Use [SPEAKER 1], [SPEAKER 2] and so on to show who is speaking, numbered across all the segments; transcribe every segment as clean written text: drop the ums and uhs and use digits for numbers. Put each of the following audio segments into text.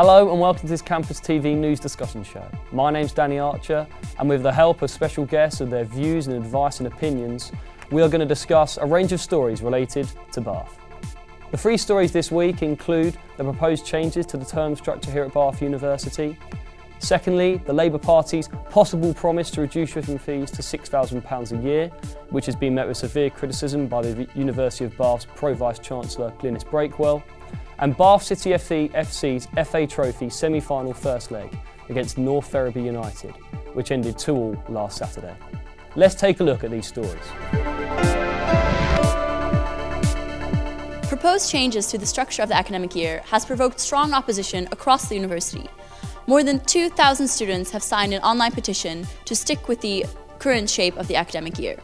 [SPEAKER 1] Hello and welcome to this Campus TV news discussion show. My name's Danny Archer, and with the help of special guests and their views and advice and opinions, we are going to discuss a range of stories related to Bath. The three stories this week include the proposed changes to the term structure here at Bath University. Secondly, the Labour Party's possible promise to reduce tuition fees to £6,000 a year, which has been met with severe criticism by the University of Bath's Pro-Vice Chancellor Glynis Breakwell. And Bath City FC's FA Trophy semi-final first leg against North Ferriby United, which ended 2-2 last Saturday. Let's take a look at these stories.
[SPEAKER 2] Proposed changes to the structure of the academic year has provoked strong opposition across the university. More than 2,000 students have signed an online petition to stick with the current shape of the academic year.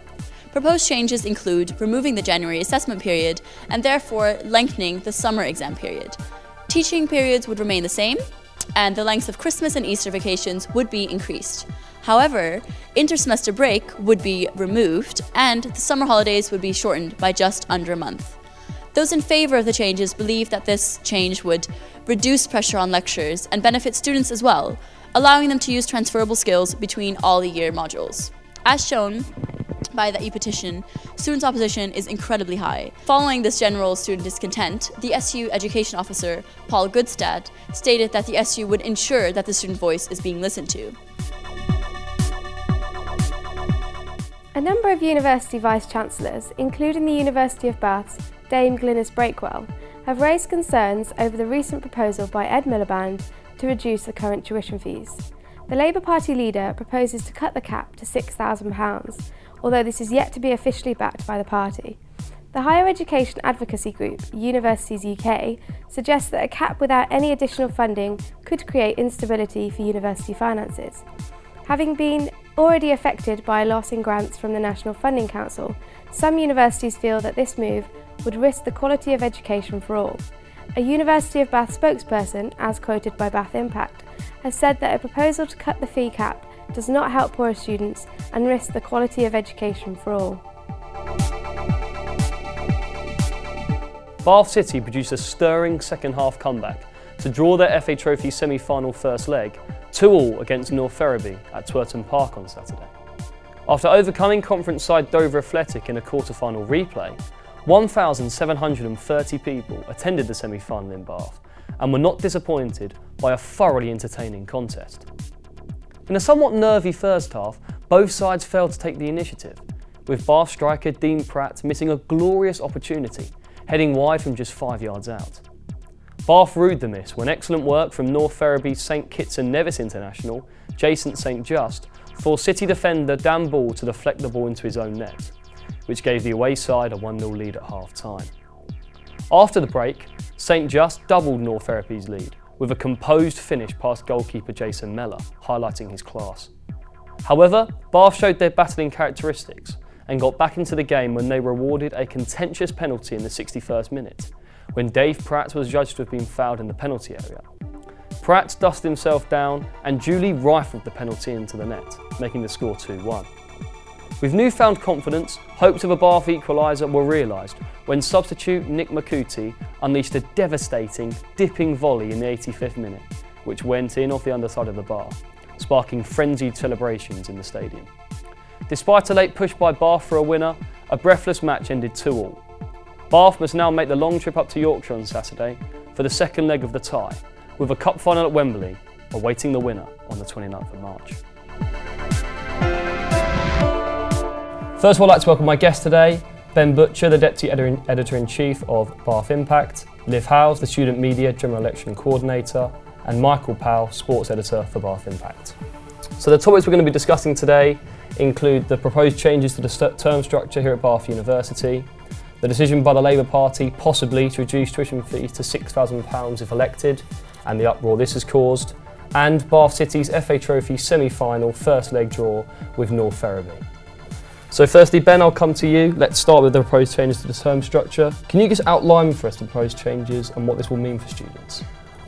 [SPEAKER 2] Proposed changes include removing the January assessment period and therefore lengthening the summer exam period. Teaching periods would remain the same, and the lengths of Christmas and Easter vacations would be increased. However, inter-semester break would be removed and the summer holidays would be shortened by just under a month. Those in favour of the changes believe that this change would reduce pressure on lecturers and benefit students as well, allowing them to use transferable skills between all the year modules. As shown by the e-petition, students' opposition is incredibly high. Following this general student discontent, the SU Education Officer, Paul Goodstad, stated that the SU would ensure that the student voice is being listened to.
[SPEAKER 3] A number of university vice-chancellors, including the University of Bath's Dame Glynis Breakwell, have raised concerns over the recent proposal by Ed Miliband to reduce the current tuition fees. The Labour Party leader proposes to cut the cap to £6,000, although this is yet to be officially backed by the party. The higher education advocacy group, Universities UK, suggests that a cap without any additional funding could create instability for university finances. Having been already affected by a loss in grants from the National Funding Council, some universities feel that this move would risk the quality of education for all. A University of Bath spokesperson, as quoted by Bath Impact, has said that a proposal to cut the fee cap does not help poorer students and risk the quality of education for all.
[SPEAKER 1] Bath City produced a stirring second-half comeback to draw their FA Trophy semi-final first leg 2-2 against North Ferriby at Twerton Park on Saturday. After overcoming conference side Dover Athletic in a quarter-final replay, 1,730 people attended the semi-final in Bath and were not disappointed by a thoroughly entertaining contest. In a somewhat nervy first half, both sides failed to take the initiative, with Bath striker Dean Pratt missing a glorious opportunity, heading wide from just 5 yards out. Bath rued the miss when excellent work from North Ferriby's St Kitts and Nevis international, Jason St Just, forced City defender Dame Ball to deflect the ball into his own net, which gave the away side a 1-0 lead at half-time. After the break, St Just doubled North Ferriby's lead, with a composed finish past goalkeeper Jason Mellor, highlighting his class. However, Bath showed their battling characteristics and got back into the game when they were awarded a contentious penalty in the 61st minute, when Dave Pratt was judged to have been fouled in the penalty area. Pratt dusted himself down and duly rifled the penalty into the net, making the score 2-1. With newfound confidence, hopes of a Bath equaliser were realised when substitute Nick Makuti unleashed a devastating, dipping volley in the 85th minute, which went in off the underside of the bar, sparking frenzied celebrations in the stadium. Despite a late push by Bath for a winner, a breathless match ended 2-2. Bath must now make the long trip up to Yorkshire on Saturday for the second leg of the tie, with a cup final at Wembley awaiting the winner on the 29th of March. First of all, I'd like to welcome my guest today, Ben Butcher, the Deputy Editor-in-Chief of Bath Impact, Liv Howes, the Student Media General Election Coordinator, and Michael Powell, Sports Editor for Bath Impact. So the topics we're going to be discussing today include the proposed changes to the term structure here at Bath University, the decision by the Labour Party possibly to reduce tuition fees to £6,000 if elected, and the uproar this has caused, and Bath City's FA Trophy semi-final first leg draw with North Ferriby. So firstly, Ben, I'll come to you. Let's start with the proposed changes to the term structure. Can you just outline for us the proposed changes and what this will mean for students?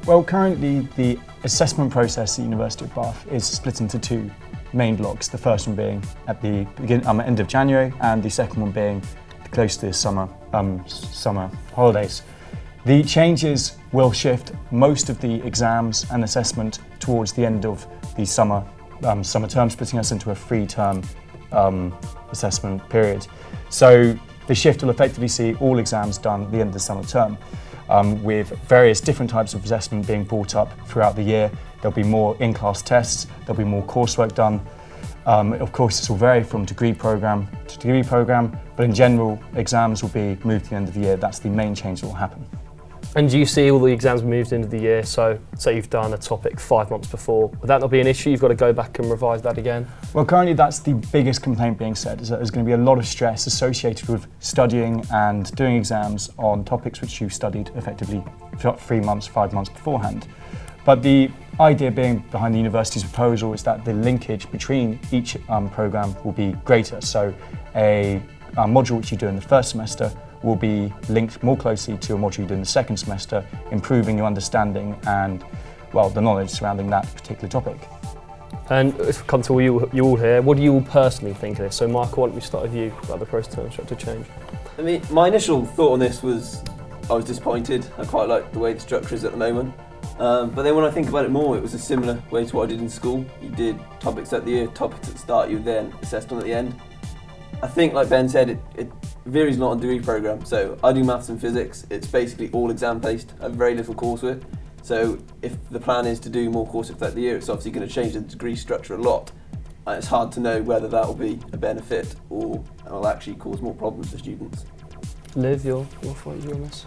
[SPEAKER 4] Well, currently the assessment process at the University of Bath is split into two main blocks. The first one being at the end of January, and the second one being close to the summer holidays. The changes will shift most of the exams and assessment towards the end of the summer term, splitting us into a 3-term assessment period. So the shift will effectively see all exams done at the end of the summer term, with various different types of assessment being brought up throughout the year. There'll be more in-class tests, there'll be more coursework done. Of course, this will vary from degree programme to degree programme, but in general, exams will be moved to the end of the year. That's the main change that will happen.
[SPEAKER 1] And do you see all the exams moved into the year? So say you've done a topic 5 months before, would that not be an issue? You've got to go back and revise that again?
[SPEAKER 4] Well, currently that's the biggest complaint being said, is that there's going to be a lot of stress associated with studying and doing exams on topics which you've studied effectively 3 months, 5 months beforehand. But the idea behind the university's proposal is that the linkage between each programme will be greater. So a module which you do in the first semester will be linked more closely to a module you do in the second semester, improving your understanding and, well, the knowledge surrounding that particular topic.
[SPEAKER 1] And if we come to you all here, what do you all personally think of this? So Michael, why don't we start with you about the pro-term structure change?
[SPEAKER 5] I mean, my initial thought on this was I was disappointed. I quite like the way the structure is at the moment. But then when I think about it more, it was a similar way to what I did in school. You did topics at the year, topics at the start, you then assessed on at the end. I think, like Ben said, it varies a lot on degree programme. So I do maths and physics. It's basically all exam based. I have very little coursework. So if the plan is to do more coursework throughout the year, it's obviously going to change the degree structure a lot. And it's hard to know whether that will be a benefit or will actually cause more problems for students.
[SPEAKER 1] Liv, your thoughts on this?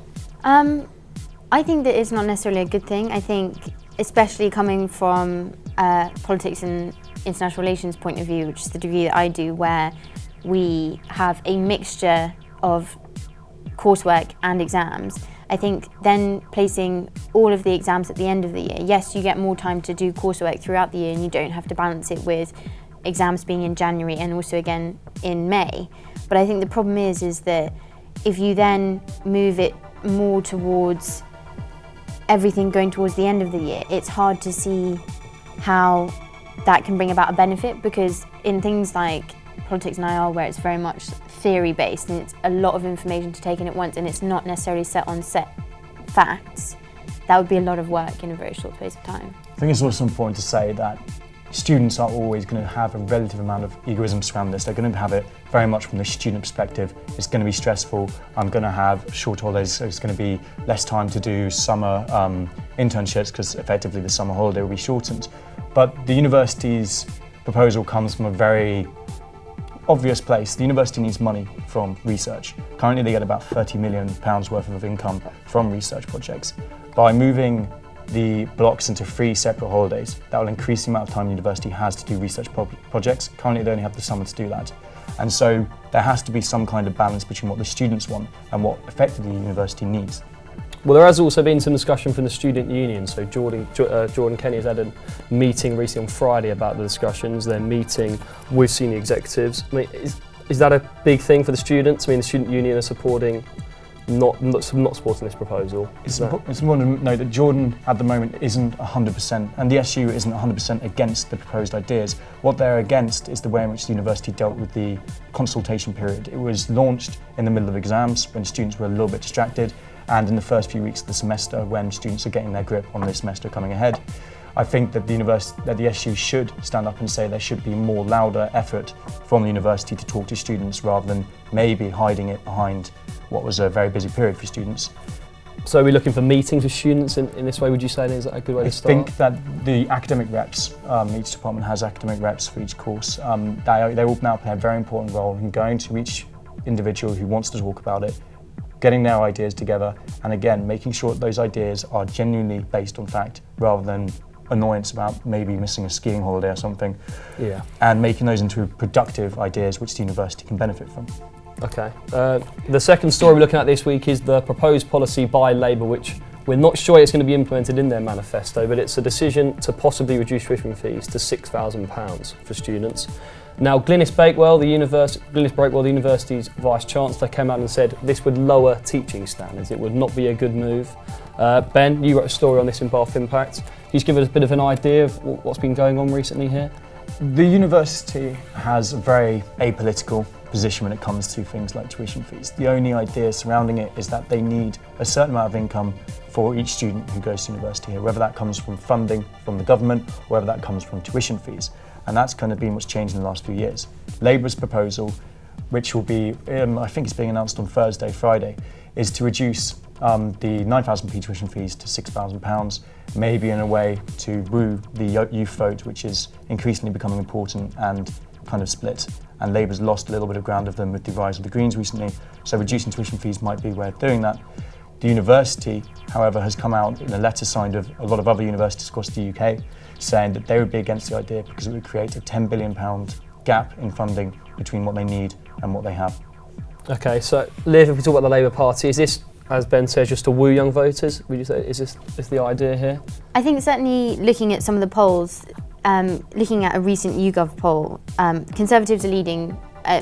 [SPEAKER 6] I think that it's not necessarily a good thing. I think, especially coming from politics and international relations point of view, which is the degree that I do, where we have a mixture of coursework and exams, I think then placing all of the exams at the end of the year, yes, you get more time to do coursework throughout the year and you don't have to balance it with exams being in January and also again in May. But I think the problem is that if you then move it more towards everything going towards the end of the year, it's hard to see how that can bring about a benefit, because in things like politics and IR, where it's very much theory-based and it's a lot of information to take in at once and it's not necessarily set on set facts, that would be a lot of work in a very short space of time.
[SPEAKER 4] I think it's also important to say that students are always going to have a relative amount of egoism surrounding this. They're going to have it very much from the student perspective. It's going to be stressful. I'm going to have short holidays, so it's going to be less time to do summer internships, because effectively the summer holiday will be shortened. But the university's proposal comes from a very obvious place. The university needs money from research. Currently they get about £30 million worth of income from research projects. By moving the blocks into 3 separate holidays, that will increase the amount of time the university has to do research projects. Currently they only have the summer to do that. And so there has to be some kind of balance between what the students want and what effectively the university needs.
[SPEAKER 1] Well, there has also been some discussion from the student union. So Jordan Kenny has had a meeting recently on Friday about the discussions. They're meeting with senior executives. I mean, is that a big thing for the students? I mean, the student union are supporting, not supporting this proposal.
[SPEAKER 4] It's important to note that Jordan at the moment isn't 100%, and the SU isn't 100% against the proposed ideas. What they're against is the way in which the university dealt with the consultation period. It was launched in the middle of exams when students were a little bit distracted, and in the first few weeks of the semester when students are getting their grip on the semester coming ahead. I think that the SU should stand up and say there should be more louder effort from the university to talk to students, rather than maybe hiding it behind what was a very busy period for students.
[SPEAKER 1] So are we looking for meetings with students in this way, would you say? Is that a good way to start?
[SPEAKER 4] I think that the academic reps, each department has academic reps for each course. They will now play a very important role in going to each individual who wants to talk about it, getting their ideas together, and again, making sure that those ideas are genuinely based on fact, rather than annoyance about maybe missing a skiing holiday or something. Yeah. And making those into productive ideas which the university can benefit from.
[SPEAKER 1] Okay. The second story we're looking at this week is the proposed policy by Labour, which we're not sure it's going to be implemented in their manifesto, but it's a decision to possibly reduce tuition fees to £6,000 for students. Now, Glynis Breakwell, the university's Vice Chancellor, came out and said this would lower teaching standards. It would not be a good move. Ben, you wrote a story on this in Bath Impact. Can you just give us a bit of an idea of what's been going on recently here?
[SPEAKER 4] The university has a very apolitical position when it comes to things like tuition fees. The only idea surrounding it is that they need a certain amount of income for each student who goes to university here, whether that comes from funding from the government, or whether that comes from tuition fees. And that's kind of been what's changed in the last few years. Labour's proposal, which will be, I think it's being announced on Thursday, Friday, is to reduce the 9,000p tuition fees to £6,000, maybe in a way to woo the youth vote, which is increasingly becoming important and kind of split. And Labour's lost a little bit of ground of them with the rise of the Greens recently, so reducing tuition fees might be a way of doing that. The university, however, has come out in a letter signed of a lot of other universities across the UK saying that they would be against the idea because it would create a £10 billion gap in funding between what they need and what they have.
[SPEAKER 1] Okay, so Liv, if we talk about the Labour Party, is this, as Ben says, just to woo young voters? Would you say is the idea here?
[SPEAKER 6] I think certainly looking at some of the polls, looking at a recent YouGov poll, Conservatives are leading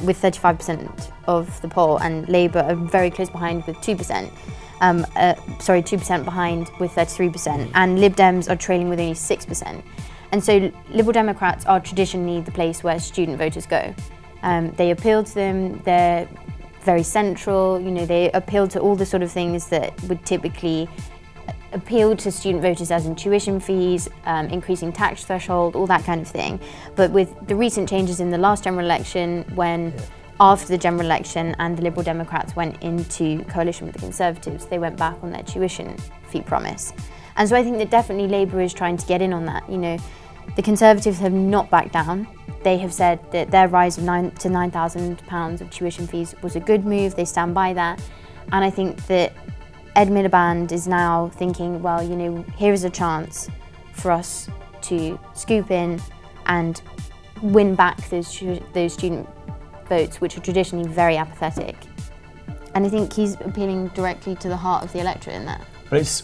[SPEAKER 6] with 35% of the poll, and Labour are very close behind with 2%. 2% behind with 33%, and Lib Dems are trailing with only 6%. And so Liberal Democrats are traditionally the place where student voters go. They appeal to them, they're very central, you know, they appeal to all the sort of things that would typically appeal to student voters, as in tuition fees, increasing tax threshold, all that kind of thing. But with the recent changes in the last general election, when after the general election and the Liberal Democrats went into coalition with the Conservatives, they went back on their tuition fee promise. And so I think that definitely Labour is trying to get in on that. You know, the Conservatives have not backed down. They have said that their rise of to £9,000 of tuition fees was a good move. They stand by that. And I think that Ed Miliband is now thinking, well, you know, here is a chance for us to scoop in and win back those student votes, which are traditionally very apathetic. And I think he's appealing directly to the heart of the electorate in that.
[SPEAKER 4] But it's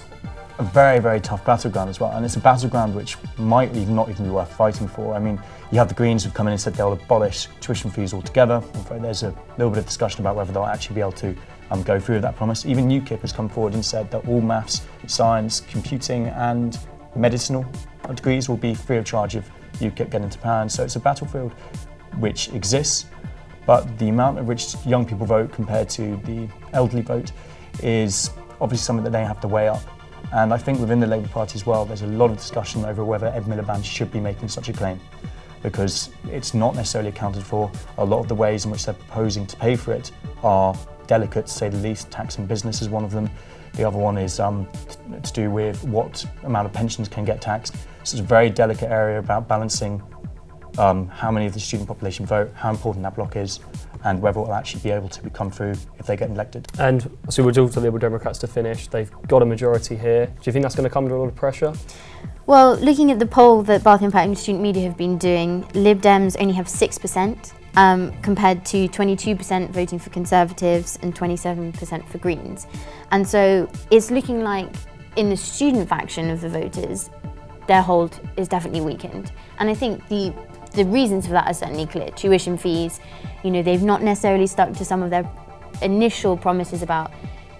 [SPEAKER 4] a very, very tough battleground as well, and it's a battleground which might not even be worth fighting for. I mean, you have the Greens who've come in and said they'll abolish tuition fees altogether. There's a little bit of discussion about whether they'll actually be able to go through with that promise. Even UKIP has come forward and said that all maths, science, computing and medicinal degrees will be free of charge if UKIP get into power. And so it's a battlefield which exists, but the amount at which young people vote compared to the elderly vote is obviously something that they have to weigh up. And I think within the Labour Party as well, there's a lot of discussion over whether Ed Miliband should be making such a claim, because it's not necessarily accounted for. A lot of the ways in which they're proposing to pay for it are delicate, to say the least. Taxing business is one of them. The other one is to do with what amount of pensions can get taxed. So it's a very delicate area about balancing how many of the student population vote, how important that block is, and whether it will actually be able to come through if they get elected. And
[SPEAKER 1] so we'll talk to the Liberal Democrats to finish. They've got a majority here. Do you think that's going to come under a lot of pressure?
[SPEAKER 6] Well, looking at the poll that Bath Impact and Student Media have been doing, Lib Dems only have 6%, compared to 22% voting for Conservatives and 27% for Greens. And so it's looking like in the student faction of the voters, their hold is definitely weakened. And I think the reasons for that are certainly clear. Tuition fees, you know, they've not necessarily stuck to some of their initial promises about,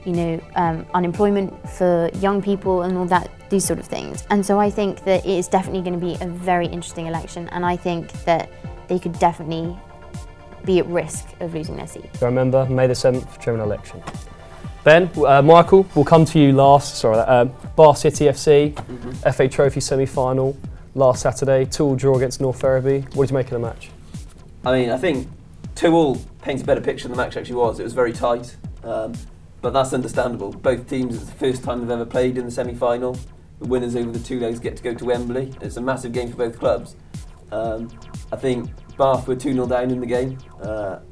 [SPEAKER 6] you know, unemployment for young people and all that, these sort of things. And so I think that it is definitely going to be a very interesting election, and I think that they could definitely be at risk of losing their seat.
[SPEAKER 1] Remember, May the 7th, general election. Ben, Michael, we'll come to you last. Bath City FC, FA Trophy semi-final last Saturday, 2-2 draw against North Ferriby. What did you make of the match?
[SPEAKER 5] I mean, I think 2-2 paints a better picture than the match actually was. It was very tight, but that's understandable. Both teams, it's the first time they've ever played in the semi-final. The winners over the two legs get to go to Wembley. It's a massive game for both clubs. I think Bath were 2-0 down in the game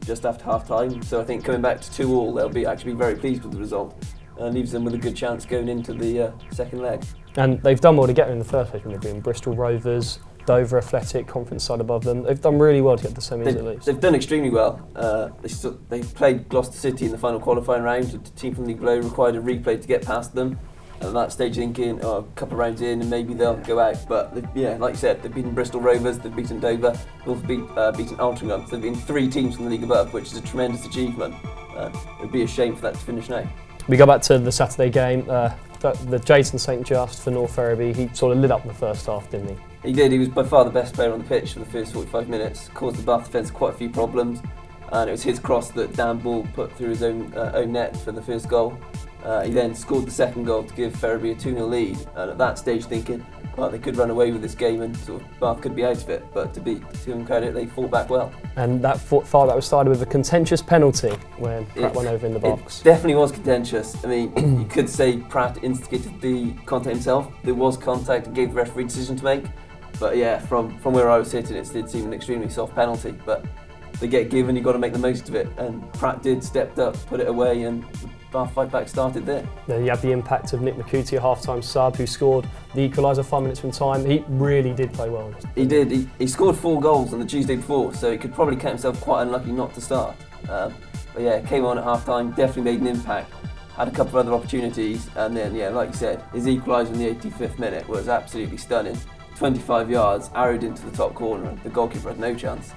[SPEAKER 5] just after half-time, so I think coming back to 2-2, they'll be actually very pleased with the result. Leaves them with a good chance going into the second leg. And
[SPEAKER 1] they've done well to get in the first place when they've been Bristol Rovers, Dover Athletic, conference side above them. They've done really well to get to the semis at least.
[SPEAKER 5] They've done extremely well. They played Gloucester City in the final qualifying round. The team from League Below required a replay to get past them. At that stage, thinking, a couple of rounds in and maybe they'll go out. But yeah, like you said, they've beaten Bristol Rovers, they've beaten Dover, they've also beaten Altrincham. So they've been 3 teams from the league above, which is a tremendous achievement. It would be a shame for that to finish now.
[SPEAKER 1] We go back to the Saturday game. The Jason St Just for North Ferriby, he sort of lit up the first half, didn't he?
[SPEAKER 5] He did. He was by far the best player on the pitch for the first 45 minutes. Caused the Bath defence quite a few problems. and it was his cross that Dan Ball put through his own net for the first goal. He then scored the second goal to give Ferriby a 2-0 lead, and at that stage thinking, well, they could run away with this game and sort of Bath could be out of it, but to give credit, they fought back well.
[SPEAKER 1] And that fight that was started with a contentious penalty when Pratt went over in the box.
[SPEAKER 5] It definitely was contentious. I mean, you could say Pratt instigated the contact himself. There was contact and gave the referee a decision to make, but yeah, from where I was sitting, it did seem an extremely soft penalty, but they get given, you've got to make the most of it, and Pratt stepped up, put it away, and Bath fight back started there.
[SPEAKER 1] Then you had the impact of Nick McCooty, a half-time sub, who scored the equaliser 5 minutes from time. He really did play well.
[SPEAKER 5] He did. He scored 4 goals on the Tuesday before, so he could probably count himself quite unlucky not to start. But yeah, came on at half-time, definitely made an impact. Had a couple of other opportunities, and then, yeah, like you said, his equaliser in the 85th minute was absolutely stunning. 25 yards, arrowed into the top corner, and the goalkeeper had no chance.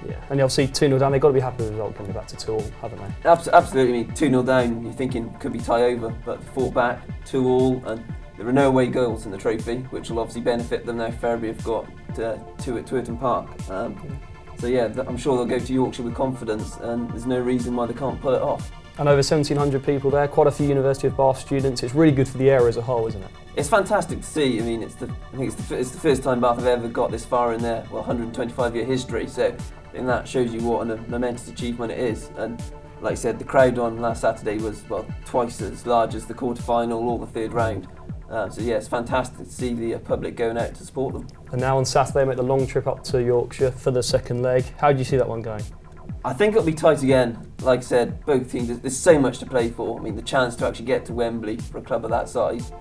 [SPEAKER 1] Yeah, and obviously 2-0 down, they've got to be happy with the result coming back to 2-2, haven't they?
[SPEAKER 5] Absolutely, I mean, 2-0 down, you're thinking could be tie over, but fought back, 2-2, and there were no away goals in the trophy, which will obviously benefit them now Ferriby have got 2 at Twerton Park. So yeah, I'm sure they'll go to Yorkshire with confidence, and there's no reason why they can't pull it off.
[SPEAKER 1] And over 1,700 people there, quite a few University of Bath students. It's really good for the area as a whole, isn't it? It's
[SPEAKER 5] fantastic to see. I mean, I think it's the first time Bath have ever got this far in their 125-year history. So, and that shows you what a momentous achievement it is. And like I said, the crowd on last Saturday was twice as large as the quarter-final or the third round. So yeah, it's fantastic to see the public going out to support them.
[SPEAKER 1] And now on Saturday, they make the long trip up to Yorkshire for the second leg. How do you see that one going?
[SPEAKER 5] I think it'll be tight again. Like I said, both teams, there's so much to play for. I mean, the chance to actually get to Wembley for a club of that size,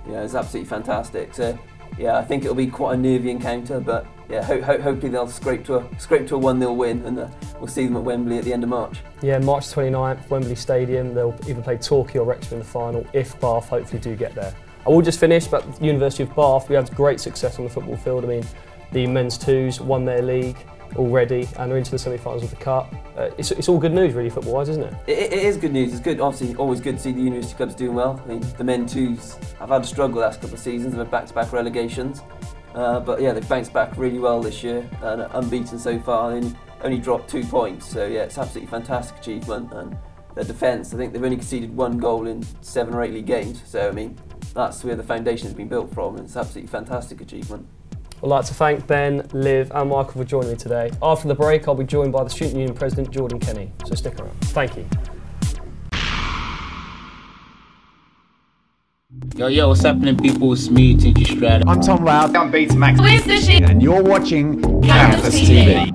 [SPEAKER 5] is absolutely fantastic. So, yeah, I think it'll be quite a nervy encounter, but yeah, hopefully they'll scrape to a 1-0 win, and we'll see them at Wembley at the end of March.
[SPEAKER 1] Yeah, March 29th, Wembley Stadium. They'll either play Torquay or Wrexham in the final, if Bath hopefully do get there. I will just finish, but the University of Bath, we had great success on the football field. I mean, the men's twos won their league already and are into the semi-finals of the Cup. It's all good news really football-wise, isn't it?
[SPEAKER 5] It is good news. It's good, obviously always good to see the university clubs doing well. I mean, the men twos have had a struggle the last couple of seasons, they've had back-to-back relegations. But yeah, they've bounced back really well this year and are unbeaten so far, and only dropped 2 points. So yeah, it's absolutely fantastic achievement. And their defence, I think they've only conceded 1 goal in 7 or 8 league games. So I mean, that's where the foundation has been built from, and it's absolutely fantastic achievement.
[SPEAKER 1] I'd like to thank Ben, Liv and Michael for joining me today. After the break, I'll be joined by the Student Union President, Jordan Kenny. So stick around. Thank you.
[SPEAKER 7] Yo, what's happening, people? It's me, Tinky Strata.
[SPEAKER 8] I'm Tom Loud. I'm Beats Max.
[SPEAKER 9] Where's the shit?
[SPEAKER 8] And you're watching CampusTV.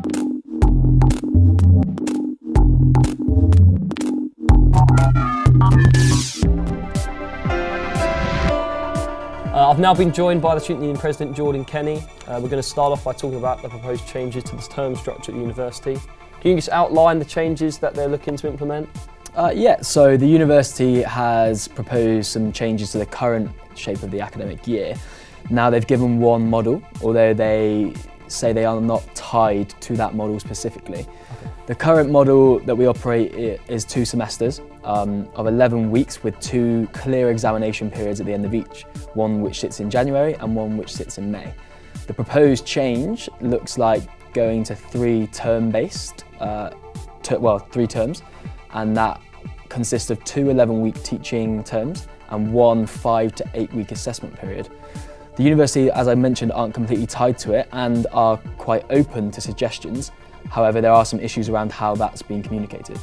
[SPEAKER 1] I've now been joined by the Student Union President, Jordan Kenny. We're going to start off by talking about the proposed changes to the term structure at the university. Can you just outline the changes that they're looking to implement?
[SPEAKER 10] Yeah, so the university has proposed some changes to the current shape of the academic year. Now they've given one model, although they say they are not tied to that model specifically. Okay. The current model that we operate is 2 semesters of 11 weeks with 2 clear examination periods at the end of each, one which sits in January and one which sits in May. The proposed change looks like going to 3 term-based, 3 terms, and that consists of 2 11-week teaching terms and 1 5 to 8 week assessment period. The university, as I mentioned, aren't completely tied to it and are quite open to suggestions. However, there are some issues around how that's being communicated.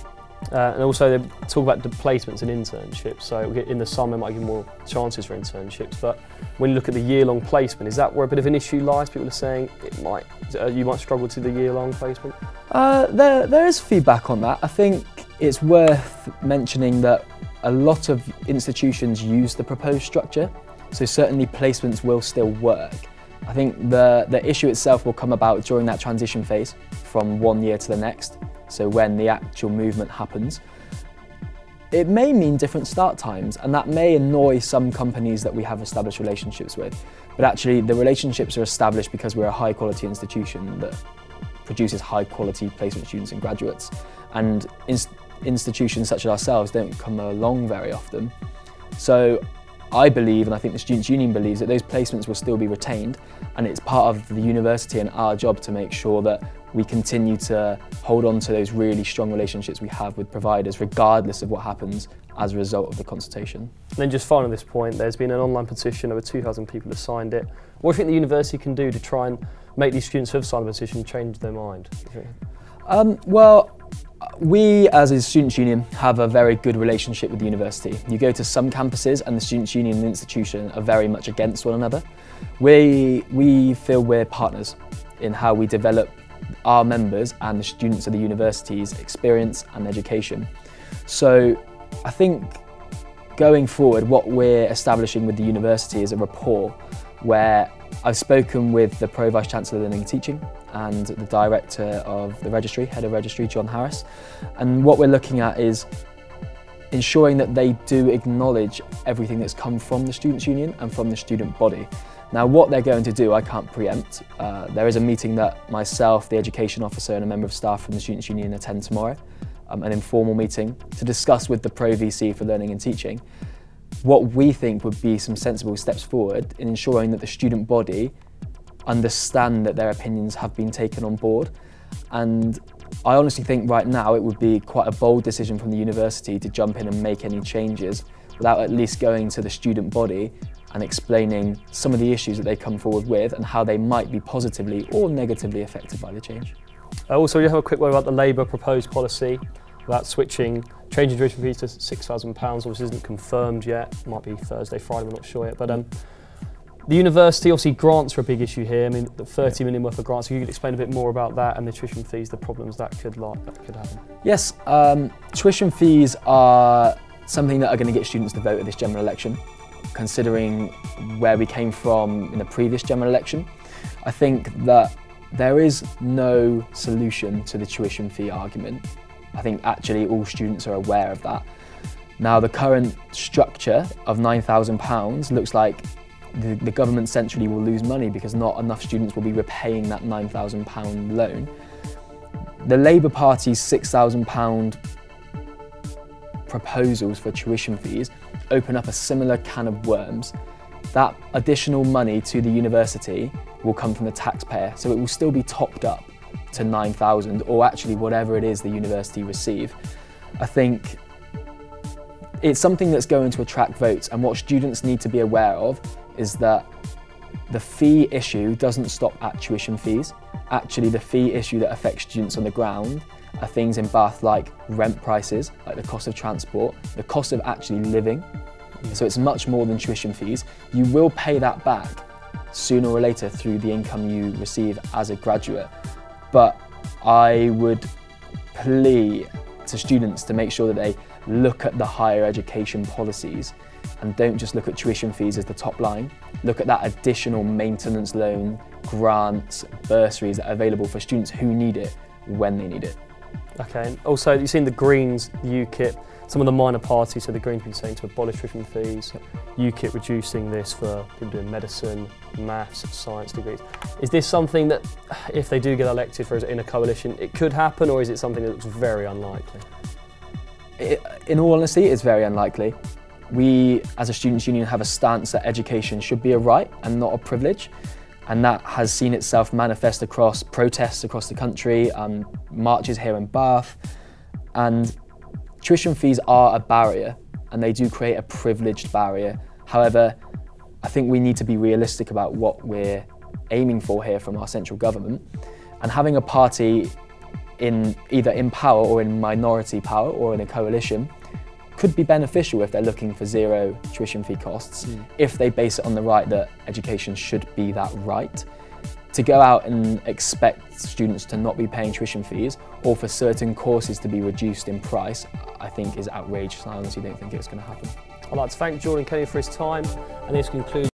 [SPEAKER 1] And also they talk about the placements and internships, so in the summer might give more chances for internships, but when you look at the year-long placement, is that where a bit of an issue lies? People are saying you might struggle to the year-long placement?
[SPEAKER 10] There is feedback on that. I think it's worth mentioning that a lot of institutions use the proposed structure, so certainly placements will still work. I think the issue itself will come about during that transition phase from one year to the next, so when the actual movement happens. It may mean different start times, and that may annoy some companies that we have established relationships with, but actually the relationships are established because we're a high quality institution that produces high quality placement students and graduates, and institutions such as ourselves don't come along very often. So I believe, and I think the Students' Union believes, that those placements will still be retained, and it's part of the university and our job to make sure that we continue to hold on to those really strong relationships we have with providers, regardless of what happens as a result of the consultation.
[SPEAKER 1] And then just finally on this point, there's been an online petition, over 2,000 people have signed it. What do you think the university can do to try and make these students who have signed the petition change their mind?
[SPEAKER 10] Well, we as a Students' Union have a very good relationship with the university. You go to some campuses and the Students' Union and the institution are very much against one another. We feel we're partners in how we develop our members and the students of the university's experience and education. So I think going forward, what we're establishing with the university is a rapport where I've spoken with the Pro-Vice Chancellor of Learning and Teaching and the Director of the Registry, Head of Registry, John Harris. And what we're looking at is ensuring that they do acknowledge everything that's come from the Students' Union and from the student body. Now, what they're going to do, I can't preempt. There is a meeting that myself, the Education Officer and a member of staff from the Students' Union attend tomorrow, an informal meeting to discuss with the Pro-VC for Learning and Teaching what we think would be some sensible steps forward in ensuring that the student body understand that their opinions have been taken on board. And I honestly think right now it would be quite a bold decision from the university to jump in and make any changes without at least going to the student body and explaining some of the issues that they come forward with and how they might be positively or negatively affected by the change.
[SPEAKER 1] Also, you have a quick word about the Labour proposed policy about changing tuition fees to £6,000. Obviously isn't confirmed yet, might be Thursday, Friday, we're not sure yet. But the university, obviously grants are a big issue here. I mean, the 30 million worth of grants, so you could explain a bit more about that and the tuition fees, the problems that could happen.
[SPEAKER 10] Yes, tuition fees are something that are going to get students to vote at this general election. Considering where we came from in the previous general election, I think that there is no solution to the tuition fee argument. I think actually all students are aware of that. Now, the current structure of £9,000 looks like the government centrally will lose money because not enough students will be repaying that £9,000 loan. The Labour Party's £6,000 proposals for tuition fees open up a similar can of worms. That additional money to the university will come from the taxpayer, so it will still be topped up to £9,000 or actually whatever it is the university receive. I think it's something that's going to attract votes, and what students need to be aware of is that the fee issue doesn't stop at tuition fees. Actually, the fee issue that affects students on the ground are things in Bath like rent prices, like the cost of transport, the cost of actually living. So it's much more than tuition fees. You will pay that back sooner or later through the income you receive as a graduate. But I would plea to students to make sure that they look at the higher education policies and don't just look at tuition fees as the top line. Look at that additional maintenance loan, grants, bursaries that are available for students who need it when they need it.
[SPEAKER 1] Okay, and also you've seen the Greens, the UKIP, some of the minor parties, so the Greens have been saying to abolish tuition fees, UKIP reducing this for people doing medicine, maths, science degrees. Is this something that, if they do get elected in a coalition, it could happen, or is it something that looks very unlikely?
[SPEAKER 10] In all honesty, it's very unlikely. We, as a Students' Union, have a stance that education should be a right and not a privilege, and that has seen itself manifest across protests across the country, marches here in Bath, and tuition fees are a barrier, and they do create a privileged barrier. However, I think we need to be realistic about what we're aiming for here from our central government, and having a party either in power or in minority power or in a coalition could be beneficial if they're looking for zero tuition fee costs, if they base it on the right that education should be that right. To go out and expect students to not be paying tuition fees or for certain courses to be reduced in price, I think is outrageous, and I honestly don't think it's going to happen.
[SPEAKER 1] I'd like to thank Jordan Kenny for his time, and this concludes